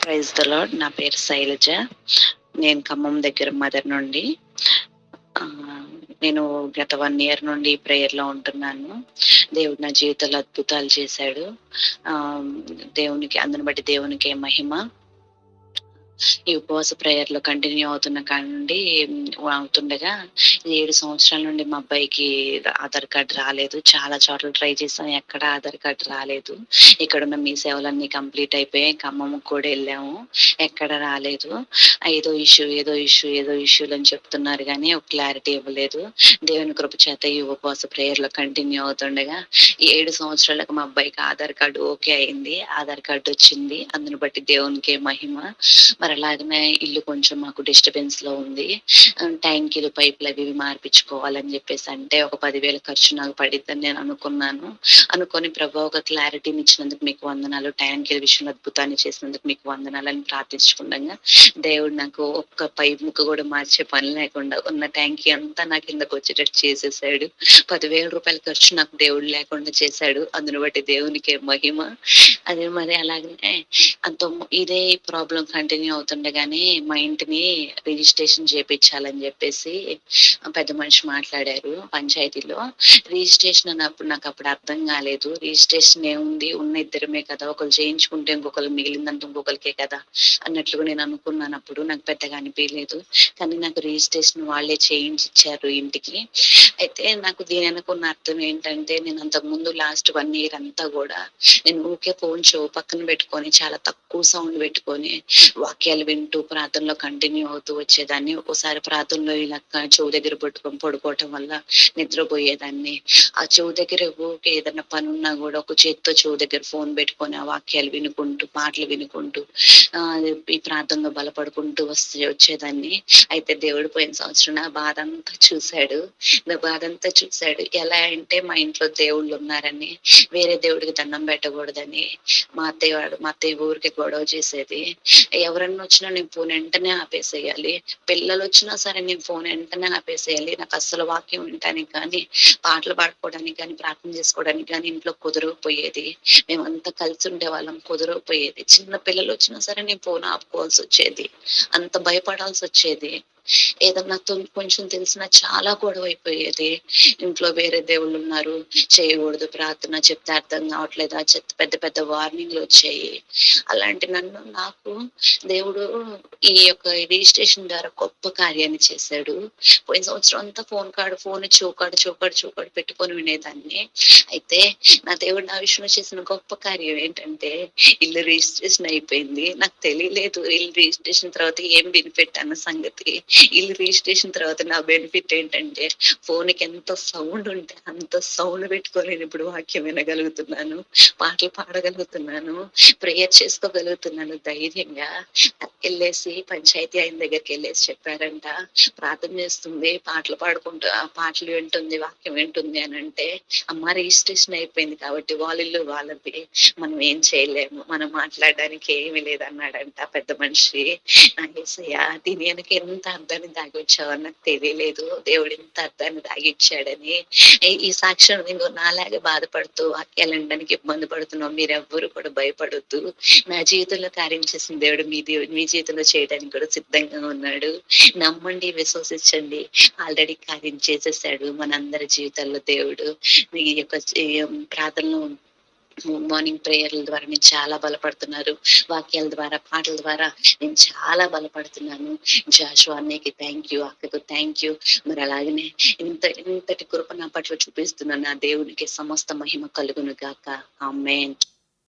Praise the lord. నా పేరు శైలజ. నేను ఖమ్మం దగ్గర మదర్ నుండి. నేను గత 1 ఇయర్ నుండి ప్రేయర్‌లో ఉంటున్నాను. దేవుడు నా జీవితంలో అద్భుతాలు చేశాడు. దేవునికి అందుని బట్టి దేవునికే మహిమ. ఈ ఉపవాస ప్రేయర్‌లో కంటిన్యూ అవుతున్న కాడి నుండి అవుతుండగా 7 సంవత్సరాల నుండి మా అబ్బాయికి ఆధార్ కార్డ్ రాలేదు. చాలా చోట్ల ట్రై చేసాం. ఎక్కడ ఆధార్ కార్డ్ రాలేదు. ఇక్కడున్న మీ సేవలన్నీ కంప్లీట్ అయిపోయాయి. ఖమ్మంకి కూడా ఎళ్ళాము. ఎక్కడ రాలేదు. ఏదో ఇష్యూలని చెప్తున్నారు గానీ, ఒక క్లారిటీ ఇవ్వలేదు. దేవుని కృప చేత ఈ ఉపవాస ప్రేయర్‌లో కంటిన్యూ అవుతుండగా 7 సంవత్సరాలకు మా అబ్బాయికి ఆధార్ కార్డ్ ఓకే అయింది. ఆధార్ కార్డ్ వచ్చింది. అందుని బట్టి దేవునికే మహిమ. మరి అలాగనే ఇల్లు కొంచెం మాకు డిస్టర్బెన్స్‌లో ఉంది. ట్యాంకీలు, పైపులు అవి ఇవి మార్పించుకోవాలని జెప్పేసి అంటే ఒక 10,000 ఖర్చు నాకు పడిద్దని నేను అనుకున్నాను. అనుకోని ప్రభా ఒక క్లారిటీనిచ్చినందుకు మీకు వందనాలు. ట్యాంకీల విషయంలో అద్భుతాన్ని చేసినందుకు మీకు వందనాలని ప్రార్థించుకుండంగా దేవుడు నాకు ఒక్క పైప్ ముక్క గూడా మార్చే పని లేకుండా ఉన్న ట్యాంకీ అంతా నా కిందకొచ్చేటట్టు చేసేసాడు. రూ. 10,000 ఖర్చు నాకు దేవుడు లేకుండా చేశాడు. అందుని బట్టి దేవునికే మహిమ. అదే మరి అలాగనే ఇదే ప్రాబ్లమ్ కంటిన్యూ అవుతుండగానే మా ఇంటిని రిజిస్ట్రేషన్ చేపిచ్చాలని జెప్పేసి పెద్ద మనిషి మాట్లాడారు పంచాయతీలో. రిజిస్ట్రేషన్ అన్నప్పుడు నాకప్పుడు అర్థం గాలేదు. రిజిస్ట్రేషన్ ఏముంది ఉన్న ఇద్దరమే కదా! ఒకళ్ళు చేయించుకుంటే ఇంకొకళ్ళకి మిగిలిందంతా ఇంకొకళ్ళకే కదా! అన్నట్లుగా నేను అనుకున్నానప్పుడు. నాకు పెద్దగా అనిపియలేదు. కానీ నాకు రిజిస్ట్రేషన్ వాళ్ళే చేయించిచ్చారు ఇంటికి. అయితే నాకు దీని వెనకున్న అర్థం ఏంటంటే నేను అంతకుముందు లాస్ట్ 1 ఇయర్ అంతా గూడా నేను ఊకే ఫోను చెవు పక్కన పెట్టుకొని చాలా తక్కువ సౌండ్ పెట్టుకొని వాక్యాలు వింటూ ప్రార్థనలో కంటిన్యూ అవుతూ వచ్చేదాన్ని. ఒక్కోసారి ప్రార్థనలో ఇలా చెవు దగ్గర పెట్టుకొని పడుకోవటం వల్ల నిద్రపోయేదాన్ని. ఆ చెవు దగ్గర ఊకే ఏదన్నా పనున్నా గూడా ఒక చేత్తో చెవు దగ్గర ఫోను పెట్టుకొని ఆ వాక్యాలు వినుకుంటూ, పాటలు వినుకుంటూ ఈ ప్రార్థనలో బలపడుకుంటూ వచ్చేదాన్ని. అయితే దేవుడు పోయిన సంవత్సరం నా బాధంతా చూసాడు. నా బాధంతా చూసాడు. ఎలా అంటే మా ఇంట్లో దేవుళ్ళున్నారని, వేరే దేవుడికి దండం పెట్టకూడదని మా అత్తయ్య ఊరికే గొడవ చేసేది. ఎవరన్నా వచ్చినా నేను ఫోన్ వెంటనే ఆపేసేయాలి. పిల్లలొచ్చినా సరే నేను ఫోన్ వెంటనే ఆపేసేయాలి. నాకస్సలు వాక్యం వినటానికి గానీ, పాటలు పాడుకోవడానికి గానీ, ప్రార్థన చేసుకోవడానికి గానీ ఇంట్లో కుదరకపోయేది. మేమంతా కలిసి ఉండేవాళ్ళం కుదరకపోయేది. చిన్న పిల్లలొచ్చినా సరే నేను ఫోన్ ఆపుకోవాల్సొచ్చేది. అంత భయపడాల్సొచ్చేది. ఏదన్నా కొంచెం తెలిసినా చాలా గొడవైపోయేది. ఇంట్లో వేరే దేవుళ్ళున్నారు, చేయకూడదు ప్రార్థన, చెప్తే అర్థం కావట్లేదా, పెద్ద పెద్ద వార్నింగ్‌లొచ్చాయి. అలాంటి నాకు దేవుడు ఈ యొక్క రిజిస్ట్రేషన్ ద్వారా గొప్ప కార్యాన్ని చేశాడు. పోయిన సంవత్సరం అంతా ఫోను చెవు కాడ పెట్టుకొని వినేదాన్ని. అయితే నా దేవుడు నా విషయంలో చేసిన గొప్ప కార్యం ఏంటంటే ఇల్లు రిజిస్ట్రేషన్ అయిపోయింది. నాకు తెలియలేదు ఇల్లు రిజిస్ట్రేషన్ తర్వాత ఏం బెనిఫిట్ అన్న సంగతి. ఇల్లు రిజిస్ట్రేషన్ తర్వాత నా బెనిఫిట్ ఏంటంటే ఫోన్‌కి ఎంత సౌండ్ ఉంటే అంత సౌండ్ పెట్టుకొని నేనిప్పుడు వాక్యం వినగలుగుతున్నాను. పాటలు పాడగలుగుతున్నాను. ప్రేయర్ చేసుకోగలుగుతున్నాను ధైర్యంగా. పంచాయతీ ఆయన దగ్గరికెళ్ళేసి చెప్పారంట. ప్రార్థన చేస్తుంది, పాటలు పాడుకుంటూ ఆ పాటలు వింటుంది, వాక్యం వింటుంది అనంటే, అమ్మ రిజిస్ట్రేషన్ అయిపోయింది కాబట్టి వాళ్ళిల్లు వాళ్ళది. మనం ఏం చేయలేము. మనం మాట్లాడడానికి ఏమీ లేదన్నాడంట పెద్ద మనిషి. నా యేసయ్యా దీని వెనక ఎంత అర్థాన్ని దాగిచ్చావో నాకు తెలియలేదు. దేవుడు ఇంత అర్థాన్ని దాగిచ్చాడని. ఈ సాక్ష్యం ఇంగో నాలాగా బాధపడుతూ వాక్యాలు వినడానికి ఇబ్బంది పడుతున్నాం మీరెవ్వరు కూడా భయపడొద్దు. నా జీవితంలో కార్యం చేసిన దేవుడు మీ జీవితంలో చేయడానికి కూడా సిద్ధంగా ఉన్నాడు. నమ్మండి, విశ్వసించండి. ఆల్రెడీ కార్యం చేసేసాడు మనందరి జీవితాల్లో దేవుడు. ఈ యొక్క ప్రార్థనలో మార్నింగ్ ప్రేయర్‌ల ద్వారా నేను చాలా బలపడుతున్నారు. వాక్యాల ద్వారా, పాటల ద్వారా నేను చాలా బలపడుతున్నాను. జాషువా అన్నయ్యకి థాంక్ యూ. అక్కకు థాంక్ యూ. మరి అలాగనే ఇంతటి కృప నా పట్ల చూపిస్తున్న నా దేవునికి సమస్త మహిమ కలుగును గాక. ఆమేన్.